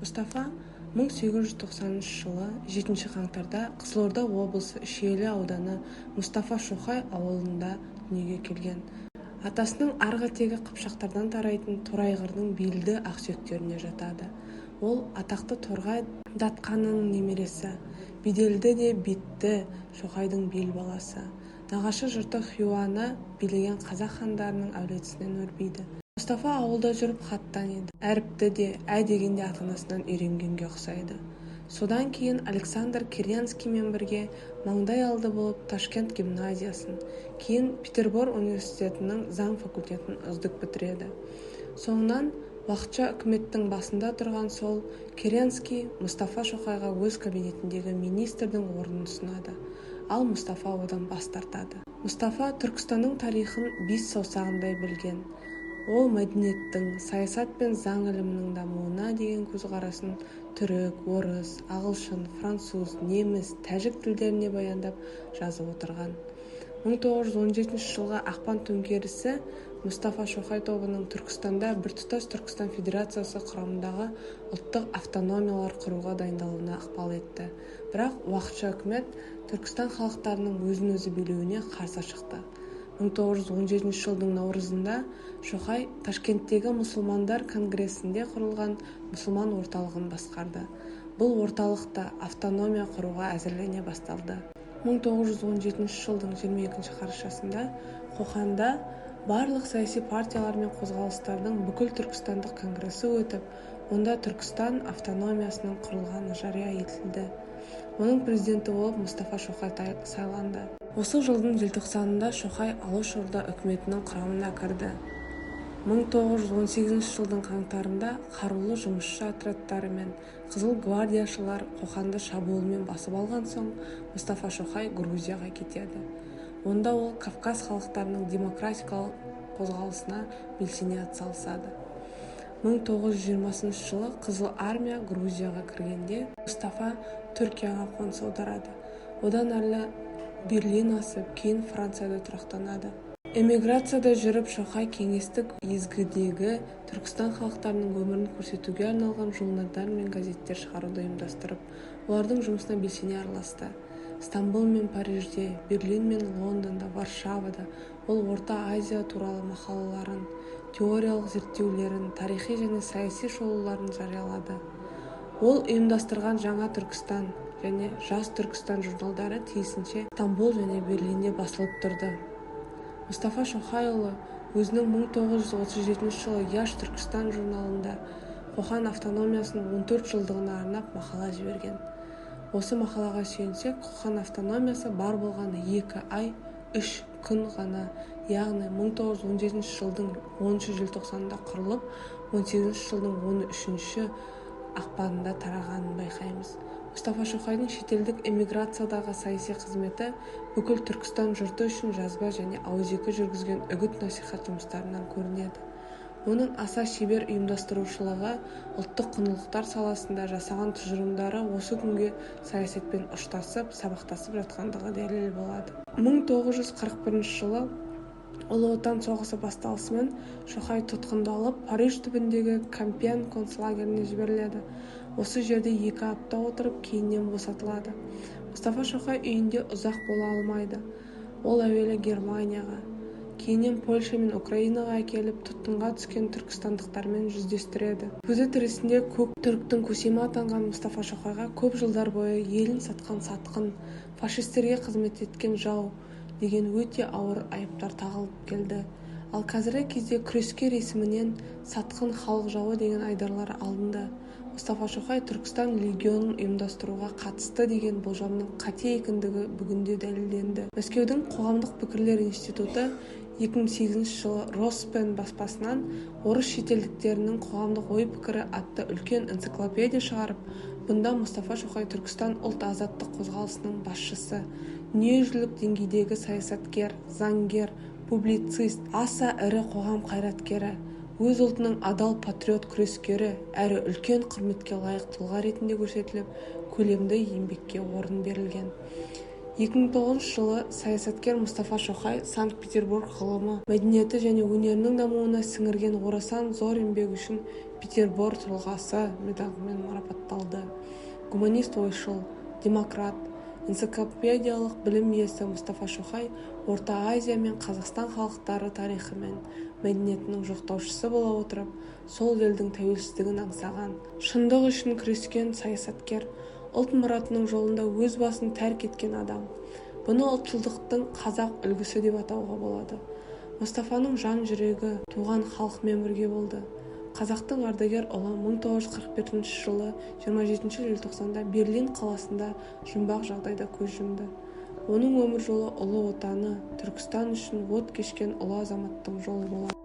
Мұстафа 1890 жылы 7 қаңтарда Қызылорда облысы Шиелі ауданы Мұстафа Шоқай ауылында дүниеге келген. Атасының арғы тегі Қыпшақтардан тарайтын Торайғырдың белді ақсүйектеріне жатады. Ол атақты Торғай датқанының немересі, Беделді де Битті Шоқайдың бел баласы. Нағашы жұрты Хиуаны билеген қазақ хандарының әулетінен өрбиді. Мұстафа ауылда жүріп хат таниды. Әріпті де дегенде ата-анасынан үйренгенге ұқсайды. Содан кейін Александр Керенскиймен бірге маңдай алды болып Ташкент гимназиясын, кейін Петербор университетінің заң факультетін үздік бітіреді. Соңынан уақытша үкіметтің басында тұрған сол Керенский Мұстафа Шоқайға өз кабинетіндегі министрдің орнын ұсынады, ал Мұстафа одан бас тартады. Мұстафа Түркістанның тарихын 5 саусағындай білген. Ол мәдениеттің, саясат пен заң ілімінің дамуына деген көзқарасын түрік, орыс, ағылшын, француз, неміс, тәжік тілдеріне баяндап жазып отырған. 1917 жылғы ақпан төңкерісі Мұстафа Шоқай тобының Түркістанда біртұтас Түркістан Федерациясы құрамындағы ұлттық автономиялар құруға дайындалуына ықпал етті. Бірақ уақытша үкімет Түркістан халықтарының өзін-өзі билеуіне қарсы шықты. 1917 жылдың наурызында Шоқай Ташкенттегі мұсылмандар конгрессінде құрылған мұсылман орталығын басқарды. Бұл орталықта автономия құруға әзірлене басталды. 1917 жылдың 22 қарашасында Қоқанда барлық саяси партиялар мен қозғалыстардың бүкіл Түркістандық конгресі өтіп, онда Түркістан автономиясының құрылғаны жария етілді. Оның президенті болып Мұстафа Шоқай сайланды. Осы жылдың желтоқсанында Шоқай Алашорда үкіметінің құрамына кірді. 1918 жылдың қаңтарында қарулы жұмысшы отрядтары мен Қызыл гвардияшылар Қоқанды шабуылмен басып алған соң Мұстафа Шоқай Грузияға кетеді. Онда ол Кавказ халықтарының демократиялық қозғалысына белсене атсалысады. 1920 жылы Қызыл армия Грузияға кіргенде Мұстафа Түркияға қоныс аударады. Одан әрі Берлин асып, кейін Францияда тұрақтанады. Эмиграцияда жүріп Шоқай кеңестік езгідегі Түркістан халықтарының өмірін көрсетуге арналған журналдар мен газеттер шығаруды ұйымдастырып, олардың жұмысына белсене араласты. Стамбул мен Парижде, Берлин мен Лондонда, Варшавада ол Орта Азия туралы мақалаларын, теориялық зерттеулерін, тарихи және саяси шолуларын жариялады. Ол ұйымдастырған Жаңа Түркістан және Жас Түркістан журналдары тиісінше Стамбул және Берлинде басылып тұрды. Мұстафа Шоқайұлы өзінің 1937 жылы Яш Түркістан журналында Қоқан автономиясының 14 жылдығына арнап мақала жіберген. Осы мақалаға сүйенсек, Қоқан автономиясы бар болғаны 2 ай 3 күн ғана, яғни 1917 жылдың 10 желтоқсанында құрылып, 18 жылдың 13 ақпанында тарағанын байқаймыз. Мұстафа Шоқайдың шетелдік эмиграциядағы саяси қызметі бүкіл Түркістан жұрты үшін жазба және ауызекі жүргізген үгіт-насихат жұмыстарынан көрінеді. Оның аса шебер ұйымдастырушылығы, ұлттық құндылықтар саласында жасаған тұжырымдары осы күнге саясатпен ұштасып, сабақтасып жатқандығы дәлел болады. 1941 жылы Ұлы Отан соғысы басталысымен Шоқай тұтқындалып, Париж түбіндегі Кампен концлагеріне жіберіледі. Осы жерде 2 апта отырып, кейіннен босатылады. Мұстафа Шоқай үйінде ұзақ бола алмайды. Ол әуелі Германияға, кейіннен Польша мен Украинаға әкеліп, тұтқынға түскен түркістандықтармен жүздестіреді. Көзі тірісінде көк түріктің көсемі атанған Мұстафа Шоқайға көп жылдар бойы елін сатқан сатқын, фашистерге қызмет еткен жау деген өте ауыр айыптар тағылып келді. Ал қазіргі кезде күрескер есімінен сатқын халық жауы деген айдарлар алынды. Мұстафа Шоқай Түркістан легионын ұйымдастыруға қатысты деген болжамның қате екендігі бүгінде дәлелденді. Мәскеудің қоғамдық пікірлер институты 2008 жылы Роспен баспасынан орыс шетелдіктерінің қоғамдық ой-пікірі атты үлкен энциклопедия шығарып, бұнда Мұстафа Шоқай Түркістан ұлт-азаттық қозғалысының басшысы, дүниежүзілік деңгейдегі саясаткер, заңгер, публицист, аса ірі қоғам қайраткері, өз ұлтының адал патриот күрескері әрі үлкен құрметке лайық тұлға ретінде көрсетіліп, көлемді еңбекке орын берілген. 2009 жылы саясаткер Мұстафа Шоқай Санкт-Петербург ғылымы, мәдениеті және өнерінің дамуына сіңірген орасан зор еңбегі үшін Петербор тұлғасы медалімен марапатталды. Гуманист, ойшыл, демократ, энциклопедиялық білім иесі Мұстафа Шоқай Орта Азия мен Қазақстан халықтары тарихы мен мәдениетінің жоқтаушысы бола отырып, сол елдің тәуелсіздігін аңсаған, шындық үшін күрескен саясаткер, ұлт мұратының жолында өз басын тәрк еткен адам. Бұны ұлтшылдықтың қазақ үлгісі деп атауға болады. Мұстафаның жан жүрегі туған халқымен бірге болды. Қазақтың ардагер ұлы 1941 жылы 27 желтоқсанда Берлин қаласында жұмбақ жағдайда көз жұмды. Оның өмір жолы ұлы отаны, Түркістан үшін от кешкен ұлы азаматтың жолы болады.